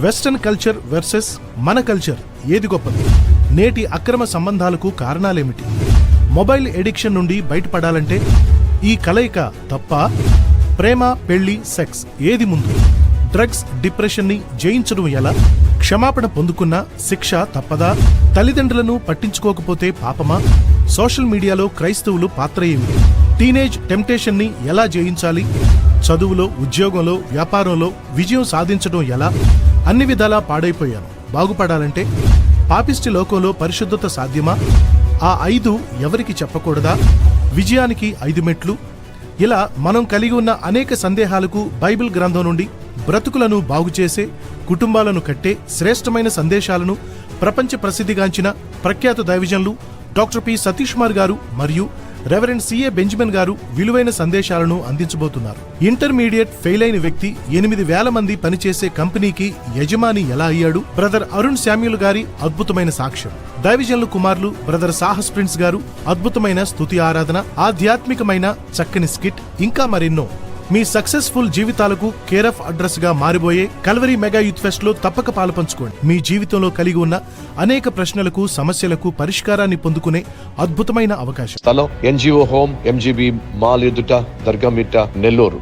Western culture versus మన culture ఏది గొప్పది? నేటి అక్రమ సంబంధాలకు కారణాలేమిటి? మొబైల్ ఎడిక్షన్ నుండి బయటపడాలంటే ఈ కలయిక తప్ప? ప్రేమ, పెళ్లి, సెక్స్ ఏది ముందు? డ్రగ్స్, డిప్రెషన్ ని జయించడం ఎలా? క్షమాపణ పొందుకున్న శిక్ష తప్పదా? తల్లిదండ్రులను పట్టించుకోకపోతే పాపమా? సోషల్ మీడియాలో క్రైస్తవులు పాత్ర ఏమిటి? టీనేజ్ టెంప్టేషన్ ని ఎలా జయించాలి? చదువులో, ఉద్యోగంలో, వ్యాపారంలో విజయం సాధించడం ఎలా? అన్ని విధాలా పాడైపోయాను. బాగుపడాలంటే? పాపిష్టి లోకంలో పరిశుద్ధత సాధ్యమా? ఆ 5 ఎవరికి చెప్పకూడదా? విజయానికి 5 మెట్లు. ఇలా మనం కలిగి ఉన్న అనేక సందేహాలకు బైబిల్ గ్రంథం నుండి బ్రతుకులను బాగుచేసే, కుటుంబాలను కట్టే శ్రేష్టమైన సందేశాలను ప్రపంచ ప్రసిద్ధిగాంచిన ప్రఖ్యాత దైవజనులు డాక్టర్ పి సతీష్ కుమార్ గారు మరియు రెవరెండ్ సిఏ బెంజమిన్ గారు విలువైన సందేశాలను అందించబోతున్నారు. ఇంటర్మీడియట్ ఫెయిల్ అయిన వ్యక్తి 8,000 మంది పనిచేసే కంపెనీకి యజమాని ఎలా అయ్యాడు? బ్రదర్ అరుణ్ శామ్యూల్ గారి అద్భుతమైన సాక్ష్యం. దైవజనులు కుమారులు బ్రదర్ సాహస్ ప్రిన్స్ గారు అద్భుతమైన స్తుతి ఆరాధన, ఆధ్యాత్మికమైన చక్కని స్కిట్, ఇంకా మరెన్నో. మీ సక్సెస్ఫుల్ జీవితాలకు కేర్ ఆఫ్ అడ్రస్ గా మారిపోయే కల్వరీ మెగా యూత్ ఫెస్ట్ లో తప్పక పాలుపంచుకోండి. మీ జీవితంలో కలిగి ఉన్న అనేక ప్రశ్నలకు, సమస్యలకు పరిష్కారాన్ని పొందుకునే అద్భుతమైన అవకాశం. స్థలం NGO హోమ్, MGB మాల్ ఎదుట, దర్గా మిట్ట, నెల్లూరు.